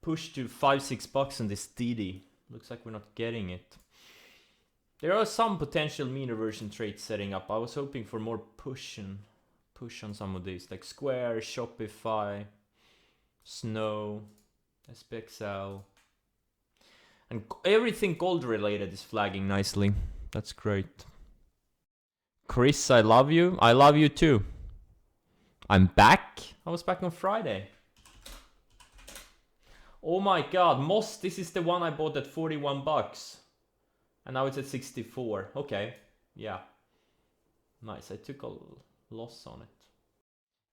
push to $5-6 on this DIDI. Looks like we're not getting it. There are some potential mean reversion trades setting up. I was hoping for more push on some of these, like Square, Shopify, Snow, SPXL. And everything gold related is flagging nicely. That's great. Chris, I love you. I love you too. I'm back. I was back on Friday. Oh my god, Moss, this is the one I bought at $41. And now it's at 64. Okay, yeah. Nice, I took a loss on it.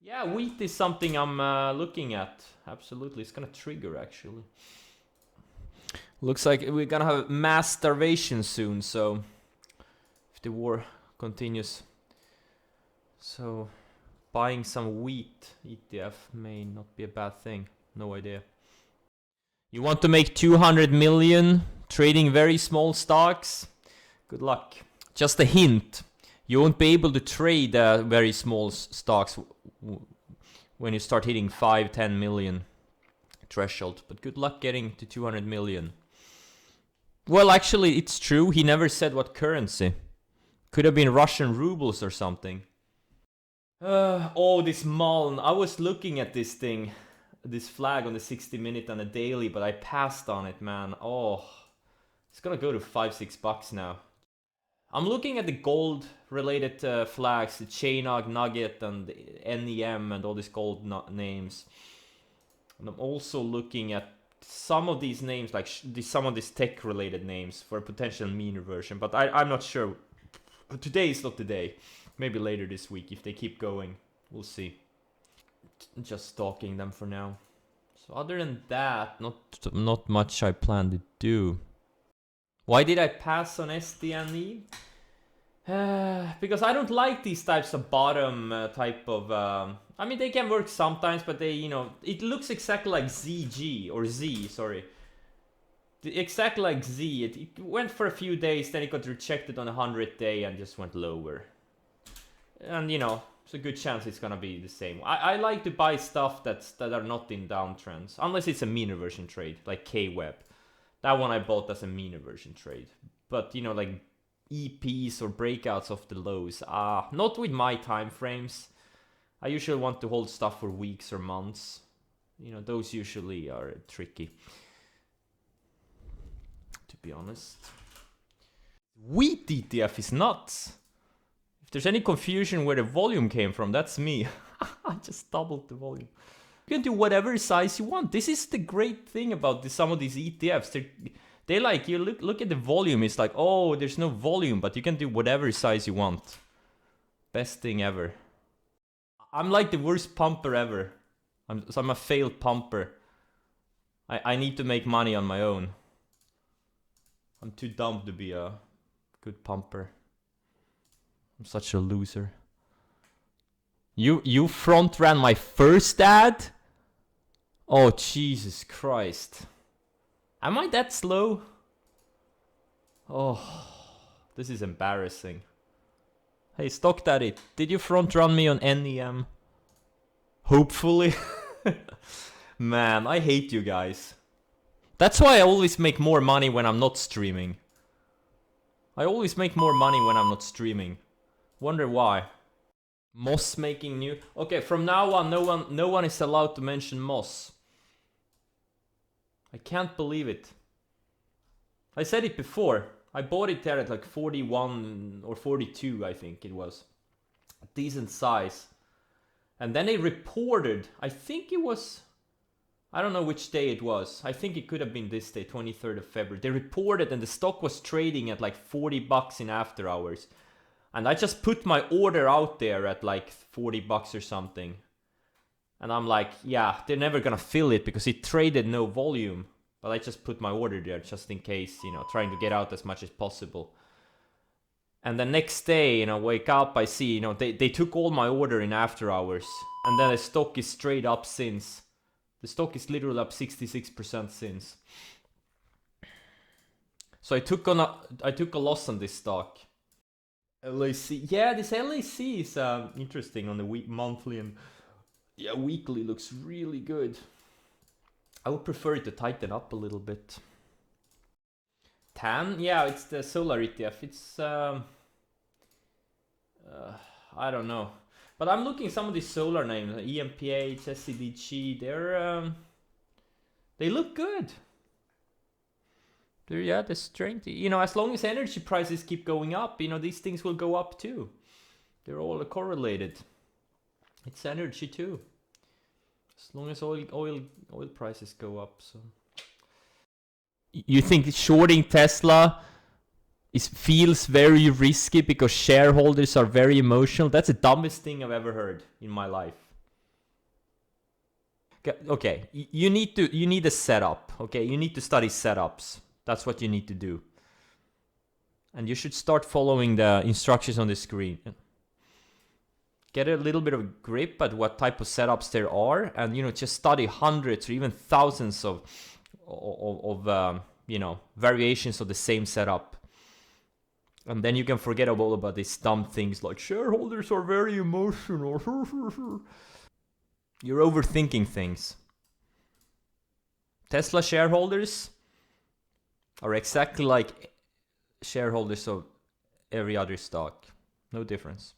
Yeah, WEAT is something I'm looking at. Absolutely, it's gonna trigger actually. Looks like we're gonna have mass starvation soon, so if the war continues. So buying some WEAT ETF may not be a bad thing. No idea. You want to make 200 million trading very small stocks? Good luck. Just a hint. You won't be able to trade very small stocks when you start hitting 5-10 million threshold. But good luck getting to 200 million. Well, actually, it's true. He never said what currency. Could have been Russian rubles or something. Oh, this MULN. I was looking at this thing, this flag on the 60-minute and a daily, but I passed on it, man. Oh, it's gonna go to $5-6 now. I'm looking at the gold-related flags, the Chainag, Nugget, and the NEM, and all these gold names. And I'm also looking at some of these names, like some of these tech-related names for a potential mean reversion. But I'm not sure. Today is not the day. Maybe later this week if they keep going. We'll see. Just stalking them for now. So other than that, not much I plan to do. Why did I pass on STNE? Because I don't like these types of bottom type of... I mean, they can work sometimes, but they, you know... It looks exactly like ZG, or Z, sorry. Exactly like Z. It went for a few days, then it got rejected on the 100th day and just went lower. And, you know, it's a good chance it's gonna be the same. I like to buy stuff that are not in downtrends. Unless it's a mean reversion trade, like K-Web. That one I bought as a mean reversion trade. But, you know, like EPs or breakouts of the lows. Not with my time frames. I usually want to hold stuff for weeks or months. You know, those usually are tricky. To be honest. WEAT ETF is nuts. If there's any confusion where the volume came from, that's me. I just doubled the volume. You can do whatever size you want. This is the great thing about some of these ETFs. They like, you look at the volume, it's like, oh, there's no volume, but you can do whatever size you want. Best thing ever. I'm like the worst pumper ever. I'm a failed pumper. I need to make money on my own. I'm too dumb to be a good pumper. I'm such a loser. You front ran my first ad? Oh, Jesus Christ. Am I that slow? Oh, this is embarrassing. Hey, Stock Daddy, did you front run me on NEM? Hopefully. Man, I hate you guys. That's why I always make more money when I'm not streaming. I always make more money when I'm not streaming. Wonder why. Moss making new... Okay, from now on, no one is allowed to mention Moss. I can't believe it. I said it before. I bought it there at like 41 or 42, I think it was. A decent size. And then they reported, I think it was... I don't know which day it was. I think it could have been this day, 23rd of February. They reported and the stock was trading at like $40 in after hours. And I just put my order out there at like $40 or something. And I'm like, yeah, they're never gonna fill it because it traded no volume. But I just put my order there just in case, you know, trying to get out as much as possible. And the next day, you know, wake up, I see, you know, they took all my order in after hours. And then the stock is straight up since. The stock is literally up 66% since. So I took a loss on this stock. LAC, yeah, this LAC is interesting on the monthly and yeah, weekly looks really good. I would prefer it to tighten up a little bit. TAN, yeah, it's the solar ETF. It's I don't know, but I'm looking at some of these solar names, EMPH, SCDG. They look good. Yeah, the strength. You know, as long as energy prices keep going up, you know, these things will go up too. They're all correlated. It's energy too. As long as oil prices go up. So you think shorting Tesla feels very risky because shareholders are very emotional? That's the dumbest thing I've ever heard in my life. Okay, you need a setup. Okay, you need to study setups. That's what you need to do. And you should start following the instructions on the screen. Get a little bit of grip at what type of setups there are, and you know, just study hundreds or even thousands of you know, variations of the same setup. And then you can forget all about these dumb things like shareholders are very emotional. You're overthinking things. Tesla shareholders are exactly like shareholders of every other stock. No difference.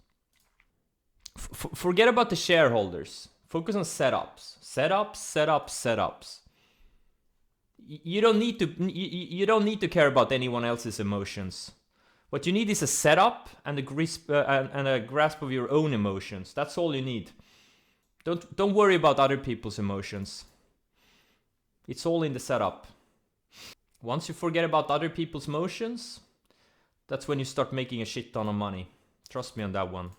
Forget about the shareholders. Focus on setups. Setups. You don't need to care about anyone else's emotions. What you need is a setup and a grasp of your own emotions. That's all you need. Don't worry about other people's emotions. It's all in the setup. Once you forget about other people's emotions, that's when you start making a shit ton of money. Trust me on that one.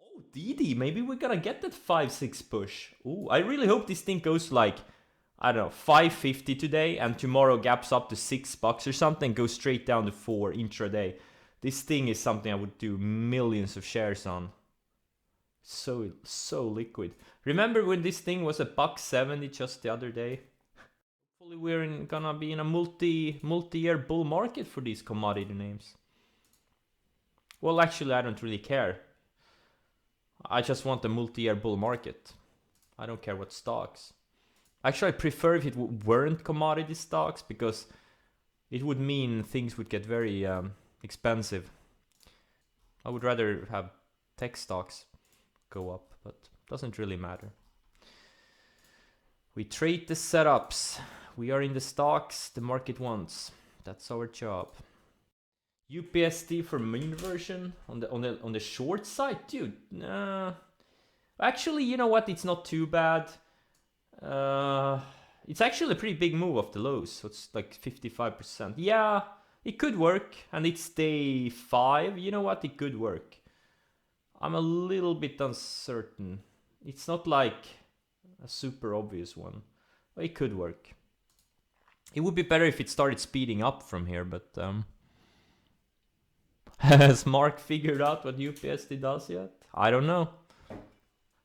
Oh, DIDI, maybe we're gonna get that 5-6 push. Ooh, I really hope this thing goes like, I don't know, 550 today and tomorrow gaps up to $6 or something, goes straight down to 4 intraday. This thing is something I would do millions of shares on. So liquid. Remember when this thing was $1.70 just the other day? Hopefully we're gonna be in a multi-year bull market for these commodity names. Well, actually, I don't really care. I just want a multi-year bull market. I don't care what stocks. Actually, I prefer if it weren't commodity stocks, because it would mean things would get very expensive. I would rather have tech stocks go up, but doesn't really matter. We trade the setups. We are in the stocks the market wants. That's our job. UPST for mean reversion on the short side, dude. Actually, you know what? It's not too bad. It's actually a pretty big move off the lows, so it's like 55%. Yeah, it could work, and it's day 5. You know what? It could work. I'm a little bit uncertain. It's not like a super obvious one, but it could work. It would be better if it started speeding up from here, but has Mark figured out what UPST does yet? I don't know.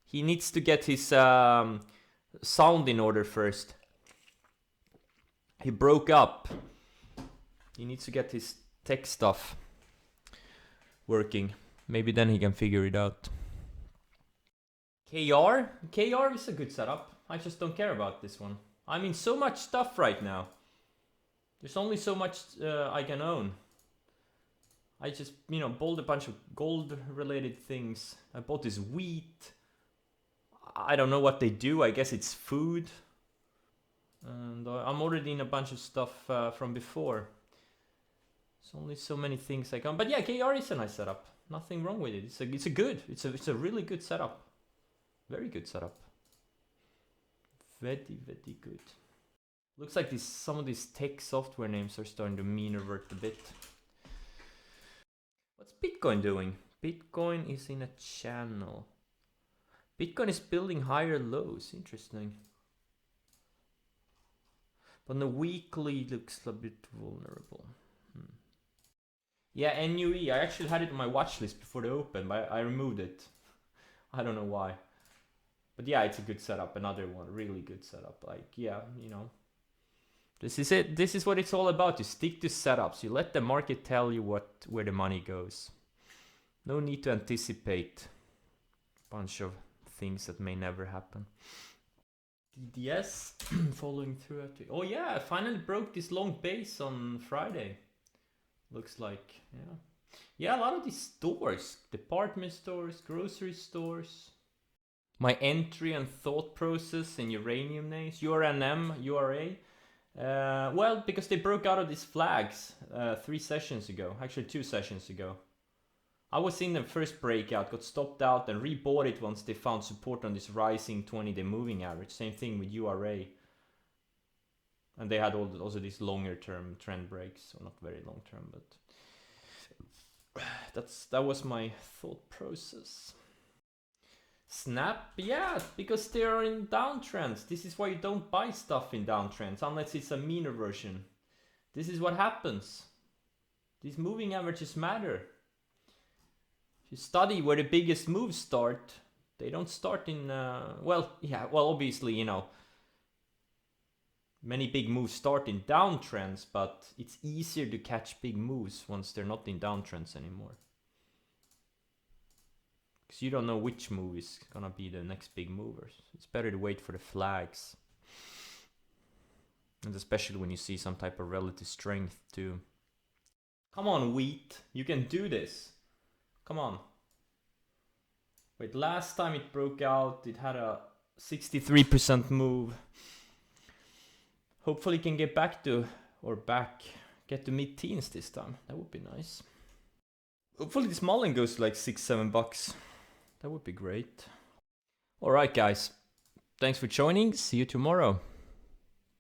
He needs to get his sound in order first. He broke up. He needs to get his tech stuff working. Maybe then he can figure it out. KR is a good setup. I just don't care about this one. I mean, so much stuff right now. There's only so much I can own. I just, you know, bought a bunch of gold related things. I bought this WEAT. I don't know what they do. I guess it's food. And I'm already in a bunch of stuff from before. There's only so many things I can. But yeah, KR is a nice setup. Nothing wrong with it. It's a really good setup. Very good setup. Very good. Looks like some of these tech software names are starting to mean revert a bit. What's Bitcoin doing? Bitcoin is in a channel. Bitcoin is building higher lows. Interesting. But the weekly looks a bit vulnerable. Yeah, NUE. I actually had it on my watch list before the open, but I removed it. I don't know why. But yeah, it's a good setup. Another one, really good setup. Like, yeah, you know. This is it. This is what it's all about. You stick to setups. You let the market tell you where the money goes. No need to anticipate a bunch of things that may never happen. DDS following through at the, oh yeah, I finally broke this long base on Friday. Looks like, yeah. Yeah, a lot of these stores, department stores, grocery stores. My entry and thought process in Uranium names, URNM, URA. Well, because they broke out of these flags 3 sessions ago, actually 2 sessions ago. I was in the first breakout, got stopped out and rebought it once they found support on this rising 20-day moving average. Same thing with URA. And they had also these longer term trend breaks, or not very long term, but that was my thought process. Snap, yeah, because they are in downtrends. This is why you don't buy stuff in downtrends unless it's a mean reversion. This is what happens. These moving averages matter. If you study where the biggest moves start, they don't start in, well, obviously, you know, many big moves start in downtrends, but it's easier to catch big moves once they're not in downtrends anymore. Because you don't know which move is gonna be the next big movers. It's better to wait for the flags. And especially when you see some type of relative strength too. Come on, WEAT, you can do this. Come on. Wait, last time it broke out, it had a 63% move. Hopefully it can get back to, get to mid-teens this time. That would be nice. Hopefully this MULN goes to like $6-7. That would be great. Alright guys, thanks for joining. See you tomorrow.